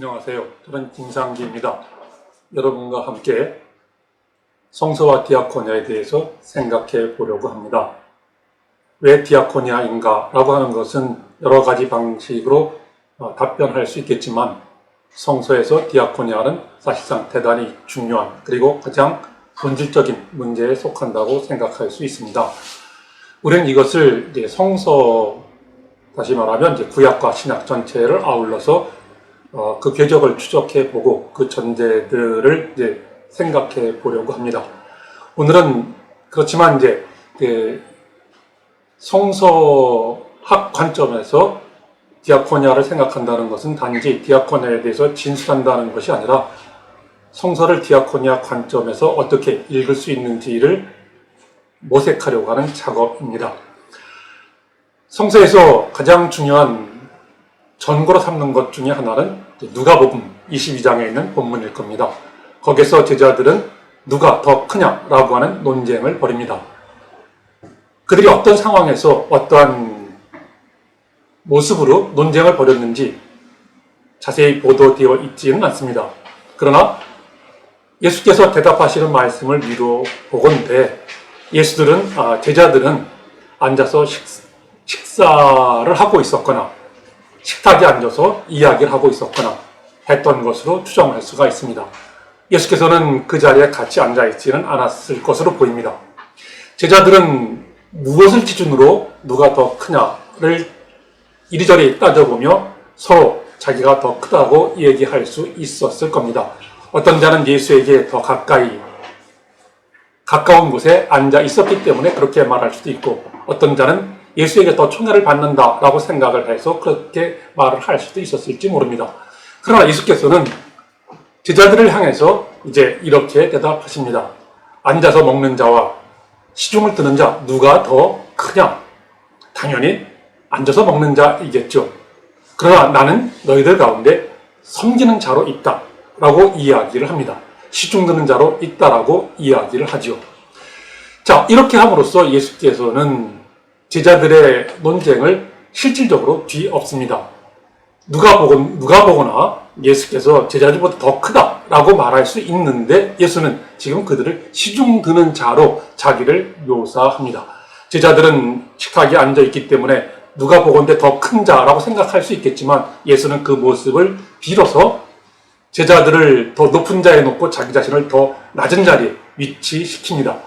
안녕하세요. 저는 김상기입니다. 여러분과 함께 성서와 디아코니아에 대해서 생각해 보려고 합니다. 왜 디아코니아인가 라고 하는 것은 여러 가지 방식으로 답변할 수 있겠지만 성서에서 디아코니아는 사실상 대단히 중요한 그리고 가장 본질적인 문제에 속한다고 생각할 수 있습니다. 우리는 이것을 성서, 다시 말하면 구약과 신약 전체를 아울러서 그 궤적을 추적해 보고 그 전제들을 생각해 보려고 합니다. 오늘은 그렇지만 성서학 관점에서 디아코니아를 생각한다는 것은 단지 디아코니아에 대해서 진술한다는 것이 아니라 성서를 디아코니아 관점에서 어떻게 읽을 수 있는지를 모색하려고 하는 작업입니다. 성서에서 가장 중요한 전거로 삼는 것 중에 하나는 누가복음 22장에 있는 본문일 겁니다. 거기서 제자들은 누가 더 크냐라고 하는 논쟁을 벌입니다. 그들이 어떤 상황에서 어떠한 모습으로 논쟁을 벌였는지 자세히 보도되어 있지는 않습니다. 그러나 예수께서 대답하시는 말씀을 미루어 보건대 제자들은 앉아서 식사를 하고 있었거나 식탁에 앉아서 이야기를 하고 있었거나 했던 것으로 추정할 수가 있습니다. 예수께서는 그 자리에 같이 앉아있지는 않았을 것으로 보입니다. 제자들은 무엇을 기준으로 누가 더 크냐를 이리저리 따져보며 서로 자기가 더 크다고 얘기할 수 있었을 겁니다. 어떤 자는 예수에게 더 가까운 곳에 앉아 있었기 때문에 그렇게 말할 수도 있고, 어떤 자는 예수에게 더 총애를 받는다라고 생각을 해서 그렇게 말을 할 수도 있었을지 모릅니다. 그러나 예수께서는 제자들을 향해서 이렇게 대답하십니다. 앉아서 먹는 자와 시중을 드는 자 누가 더 크냐? 당연히 앉아서 먹는 자이겠죠. 그러나 나는 너희들 가운데 섬기는 자로 있다 라고 이야기를 합니다. 시중 드는 자로 있다라고 이야기를 하죠. 자, 이렇게 함으로써 예수께서는 제자들의 논쟁을 실질적으로 뒤엎습니다. 누가 보거나 예수께서 제자들보다 더 크다라고 말할 수 있는데 예수는 지금 그들을 시중 드는 자로 자기를 묘사합니다. 제자들은 식탁에 앉아있기 때문에 누가 보건대 더 큰 자라고 생각할 수 있겠지만 예수는 그 모습을 빌어서 제자들을 더 높은 자에 놓고 자기 자신을 더 낮은 자리에 위치시킵니다.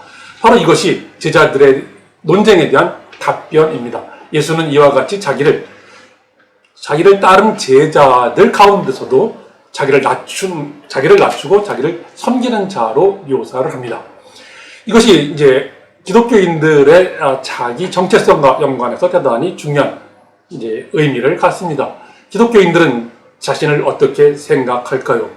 바로 이것이 제자들의 논쟁에 대한 답변입니다. 예수는 이와 같이 자기를 따른 제자들 가운데서도 자기를 낮추고 자기를 섬기는 자로 묘사를 합니다. 이것이 기독교인들의 자기 정체성과 연관해서 대단히 중요한 의미를 갖습니다. 기독교인들은 자신을 어떻게 생각할까요?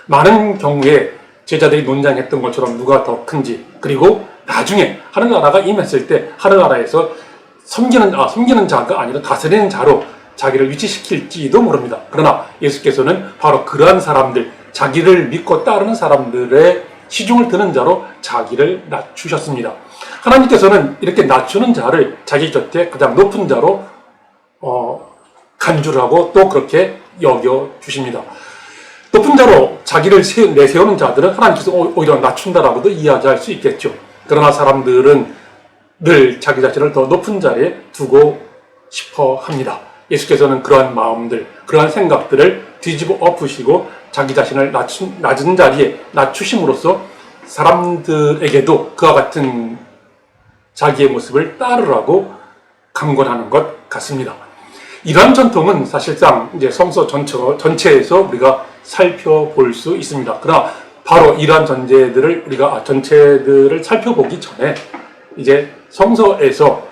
많은 경우에 제자들이 논쟁했던 것처럼 누가 더 큰지, 그리고 나중에 하늘나라가 임했을 때 하늘나라에서 섬기는 자가 아니라 다스리는 자로 자기를 위치시킬지도 모릅니다. 그러나 예수께서는 바로 그러한 사람들, 자기를 믿고 따르는 사람들의 시중을 드는 자로 자기를 낮추셨습니다. 하나님께서는 이렇게 낮추는 자를 자기 곁에 가장 높은 자로 간주를 하고 또 그렇게 여겨주십니다. 높은 자로 자기를 내세우는 자들은 하나님께서 오히려 낮춘다라고도 이야기할 수 있겠죠. 그러나 사람들은 늘 자기 자신을 더 높은 자리에 두고 싶어 합니다. 예수께서는 그러한 마음들, 그러한 생각들을 뒤집어 엎으시고 자기 자신을 낮은 자리에 낮추심으로써 사람들에게도 그와 같은 자기의 모습을 따르라고 강권하는 것 같습니다. 이러한 전통은 사실상 성서 전체에서 우리가 살펴볼 수 있습니다. 그러나 바로 이러한 전체들을 살펴보기 전에 성서에서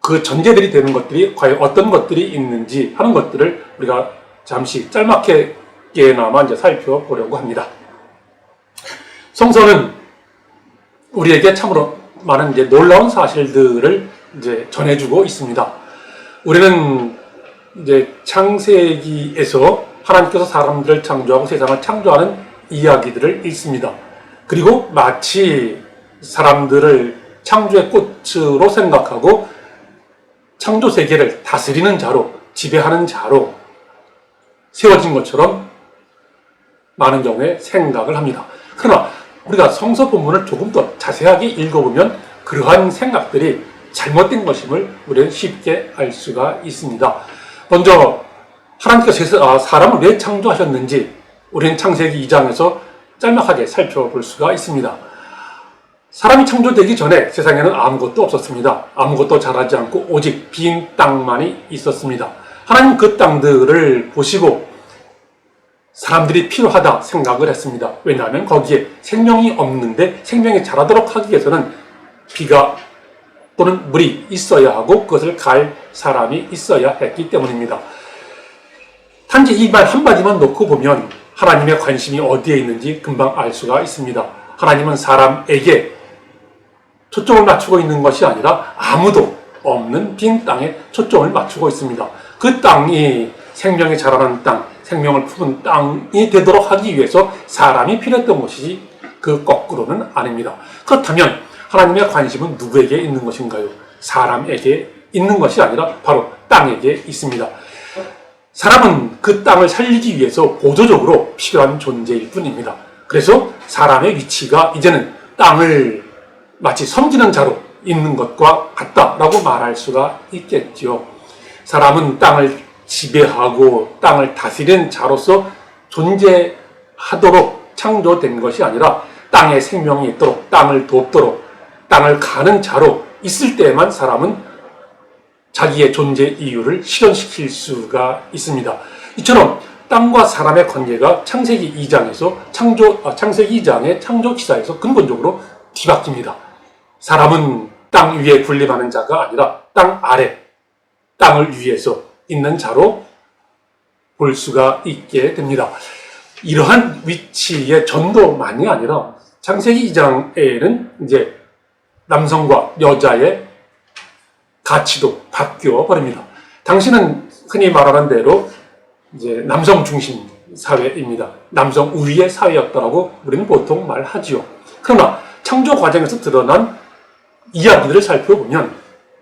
그 전제들이 되는 것들이 과연 어떤 것들이 있는지 하는 것들을 우리가 잠시 짤막하게나마 살펴보려고 합니다. 성서는 우리에게 참으로 많은 놀라운 사실들을 전해주고 있습니다. 우리는 창세기에서 하나님께서 사람들을 창조하고 세상을 창조하는 이야기들을 읽습니다. 그리고 마치 사람들을 창조의 꽃으로 생각하고 창조 세계를 다스리는 자로, 지배하는 자로 세워진 것처럼 많은 경우에 생각을 합니다. 그러나 우리가 성서 본문을 조금 더 자세하게 읽어보면 그러한 생각들이 잘못된 것임을 우리는 쉽게 알 수가 있습니다. 먼저 하나님께서 사람을 왜 창조하셨는지 우리는 창세기 2장에서 짤막하게 살펴볼 수가 있습니다. 사람이 창조되기 전에 세상에는 아무것도 없었습니다. 아무것도 자라지 않고 오직 빈 땅만이 있었습니다. 하나님 그 땅들을 보시고 사람들이 필요하다 생각을 했습니다. 왜냐하면 거기에 생명이 없는데 생명이 자라도록 하기 위해서는 비가 또는 물이 있어야 하고 그것을 갈 사람이 있어야 했기 때문입니다. 단지 이 말 한마디만 놓고 보면 하나님의 관심이 어디에 있는지 금방 알 수가 있습니다. 하나님은 사람에게 초점을 맞추고 있는 것이 아니라 아무도 없는 빈 땅에 초점을 맞추고 있습니다. 그 땅이 생명이 자라는 땅, 생명을 품은 땅이 되도록 하기 위해서 사람이 필요했던 것이지 그 거꾸로는 아닙니다. 그렇다면 하나님의 관심은 누구에게 있는 것인가요? 사람에게 있는 것이 아니라 바로 땅에게 있습니다. 사람은 그 땅을 살리기 위해서 보조적으로 필요한 존재일 뿐입니다. 그래서 사람의 위치가 이제는 땅을 마치 섬기는 자로 있는 것과 같다라고 말할 수가 있겠지요. 사람은 땅을 지배하고 땅을 다스리는 자로서 존재하도록 창조된 것이 아니라 땅에 생명이 있도록 땅을 돕도록 땅을 가는 자로 있을 때에만 사람은 자기의 존재 이유를 실현시킬 수가 있습니다. 이처럼 땅과 사람의 관계가 창세기 2장에서 창세기 2장의 창조 기사에서 근본적으로 뒤바뀝니다. 사람은 땅 위에 군림하는 자가 아니라 땅 아래, 땅을 위해서 있는 자로 볼 수가 있게 됩니다. 이러한 위치의 전도만이 아니라 창세기 2장에는 이제 남성과 여자의 가치도 바뀌어 버립니다. 당시는 흔히 말하는 대로 이제 남성 중심 사회입니다. 남성 우위의 사회였다라고 우리는 보통 말하지요. 그러나 창조 과정에서 드러난 이야기들을 살펴보면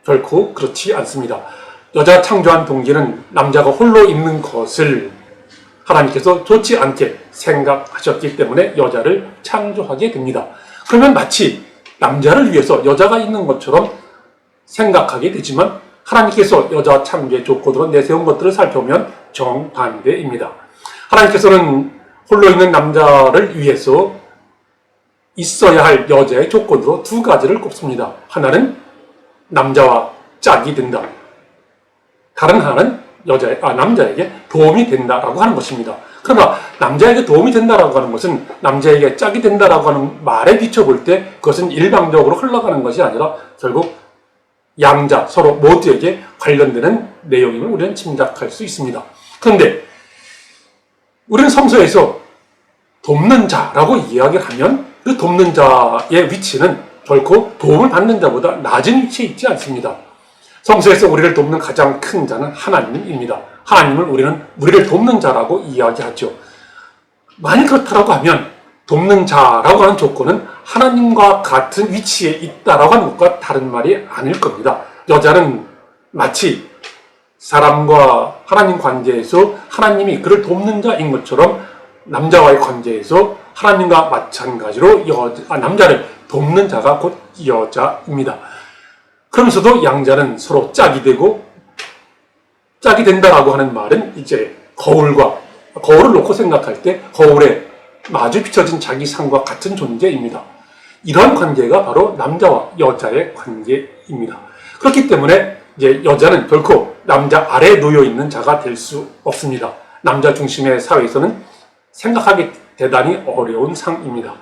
결코 그렇지 않습니다. 여자 창조한 동기는 남자가 홀로 있는 것을 하나님께서 좋지 않게 생각하셨기 때문에 여자를 창조하게 됩니다. 그러면 마치 남자를 위해서 여자가 있는 것처럼 생각하게 되지만 하나님께서 여자 창조의 조건으로 내세운 것들을 살펴보면 정반대입니다. 하나님께서는 홀로 있는 남자를 위해서 있어야 할 여자의 조건으로 두 가지를 꼽습니다. 하나는 남자와 짝이 된다. 다른 하나는 남자에게 도움이 된다라고 하는 것입니다. 그러나 남자에게 도움이 된다라고 하는 것은 남자에게 짝이 된다라고 하는 말에 비춰볼 때 그것은 일방적으로 흘러가는 것이 아니라 결국 양자 서로 모두에게 관련되는 내용임을 우리는 짐작할 수 있습니다. 그런데 우리는 성서에서 돕는 자라고 이야기를 하면 그 돕는 자의 위치는 결코 도움을 받는 자보다 낮은 위치에 있지 않습니다. 성서에서 우리를 돕는 가장 큰 자는 하나님입니다. 하나님을 우리를 돕는 자라고 이야기하죠. 만약 그렇다고 하면 돕는 자라고 하는 조건은 하나님과 같은 위치에 있다라고 하는 것과 다른 말이 아닐 겁니다. 여자는 마치 사람과 하나님 관계에서 하나님이 그를 돕는 자인 것처럼 남자와의 관계에서 하나님과 마찬가지로 남자를 돕는 자가 곧 여자입니다. 그러면서도 양자는 서로 짝이 되고 짝이 된다라고 하는 말은 이제 거울을 놓고 생각할 때 거울에 마주 비춰진 자기 상과 같은 존재입니다. 이러한 관계가 바로 남자와 여자의 관계입니다. 그렇기 때문에 이제 여자는 결코 남자 아래에 놓여 있는 자가 될 수 없습니다. 남자 중심의 사회에서는 생각하기 대단히 어려운 상입니다.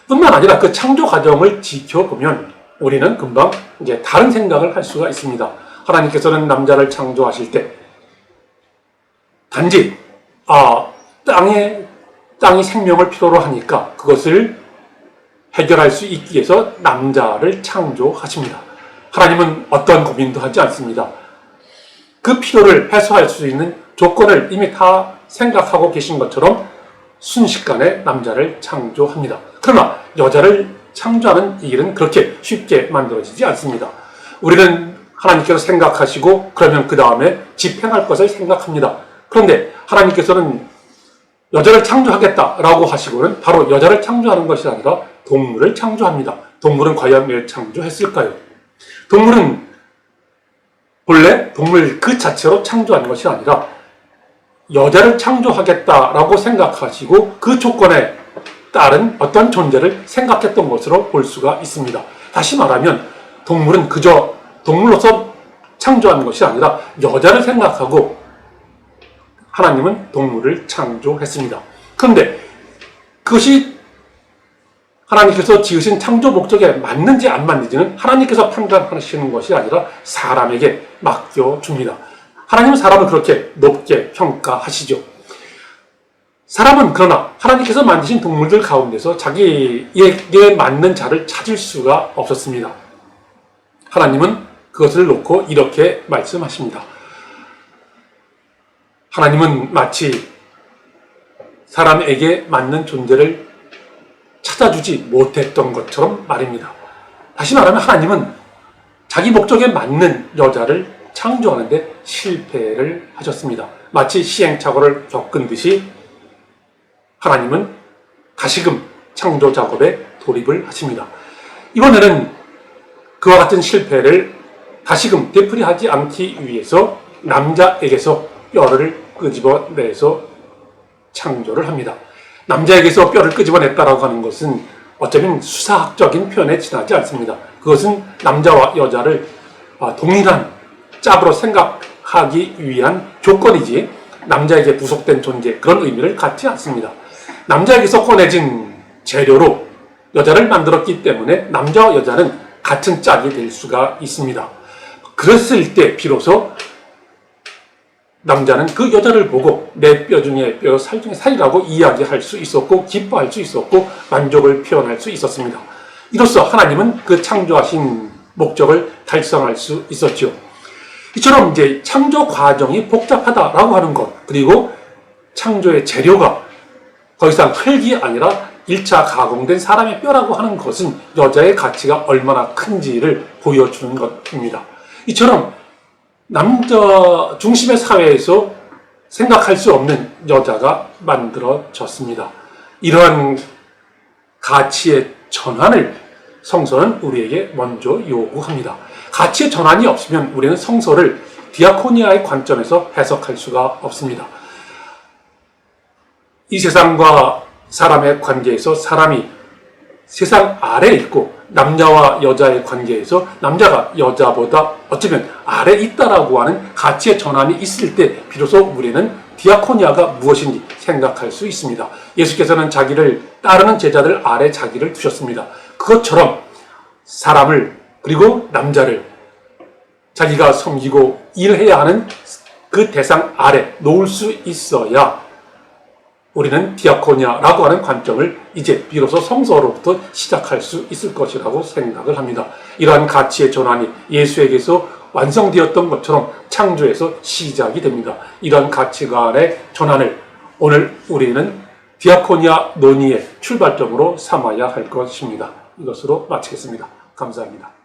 뿐만 아니라 그 창조 과정을 지켜보면 우리는 금방 이제 다른 생각을 할 수가 있습니다. 하나님께서는 남자를 창조하실 때 단지 땅이 생명을 필요로 하니까 그것을 해결할 수 있기 위해서 남자를 창조하십니다. 하나님은 어떤 고민도 하지 않습니다. 그 필요를 해소할 수 있는 조건을 이미 다 생각하고 계신 것처럼 순식간에 남자를 창조합니다. 그러나 여자를 창조하는 일은 그렇게 쉽게 만들어지지 않습니다. 우리는 하나님께서 생각하시고 그러면 그 다음에 집행할 것을 생각합니다. 그런데 하나님께서는 여자를 창조하겠다라고 하시고는 바로 여자를 창조하는 것이 아니라 동물을 창조합니다. 동물은 과연 왜 창조했을까요? 동물은 본래 동물 그 자체로 창조한 것이 아니라 여자를 창조하겠다라고 생각하시고 그 조건에 따른 어떤 존재를 생각했던 것으로 볼 수가 있습니다. 다시 말하면 동물은 그저 동물로서 창조한 것이 아니라 여자를 생각하고 하나님은 동물을 창조했습니다. 그런데 그것이 하나님께서 지으신 창조 목적에 맞는지 안 맞는지는 하나님께서 판단하시는 것이 아니라 사람에게 맡겨줍니다. 하나님은 사람을 그렇게 높게 평가하시죠. 사람은 그러나 하나님께서 만드신 동물들 가운데서 자기에게 맞는 자를 찾을 수가 없었습니다. 하나님은 그것을 놓고 이렇게 말씀하십니다. 하나님은 마치 사람에게 맞는 존재를 찾아주지 못했던 것처럼 말입니다. 다시 말하면 하나님은 자기 목적에 맞는 여자를 창조하는데 실패를 하셨습니다. 마치 시행착오를 겪은 듯이 하나님은 다시금 창조 작업에 돌입을 하십니다. 이번에는 그와 같은 실패를 다시금 되풀이하지 않기 위해서 남자에게서 뼈를 끄집어내서 창조를 합니다. 남자에게서 뼈를 끄집어냈다라고 하는 것은 어쩌면 수사학적인 표현에 지나지 않습니다. 그것은 남자와 여자를 동일한 짝으로 생각하기 위한 조건이지 남자에게 부속된 존재 그런 의미를 갖지 않습니다. 남자에게서 꺼내진 재료로 여자를 만들었기 때문에 남자와 여자는 같은 짝이 될 수가 있습니다. 그랬을 때 비로소 남자는 그 여자를 보고 내 뼈 중에 뼈, 살 중에 살이라고 이야기할 수 있었고 기뻐할 수 있었고 만족을 표현할 수 있었습니다. 이로써 하나님은 그 창조하신 목적을 달성할 수 있었죠. 이처럼 이제 창조 과정이 복잡하다라고 하는 것, 그리고 창조의 재료가 더 이상 흙이 아니라 1차 가공된 사람의 뼈라고 하는 것은 여자의 가치가 얼마나 큰지를 보여주는 것입니다. 이처럼 남자 중심의 사회에서 생각할 수 없는 여자가 만들어졌습니다. 이러한 가치의 전환을 성서는 우리에게 먼저 요구합니다. 가치의 전환이 없으면 우리는 성서를 디아코니아의 관점에서 해석할 수가 없습니다. 이 세상과 사람의 관계에서 사람이 세상 아래에 있고 남자와 여자의 관계에서 남자가 여자보다 어쩌면 아래에 있다라고 하는 가치의 전환이 있을 때 비로소 우리는 디아코니아가 무엇인지 생각할 수 있습니다. 예수께서는 자기를 따르는 제자들 아래 자기를 두셨습니다. 그것처럼 사람을 그리고 남자를 자기가 섬기고 일해야 하는 그 대상 아래 놓을 수 있어야 우리는 디아코니아라고 하는 관점을 이제 비로소 성서로부터 시작할 수 있을 것이라고 생각을 합니다. 이러한 가치의 전환이 예수에게서 완성되었던 것처럼 창조에서 시작이 됩니다. 이러한 가치관의 전환을 오늘 우리는 디아코니아 논의의 출발점으로 삼아야 할 것입니다. 이것으로 마치겠습니다. 감사합니다.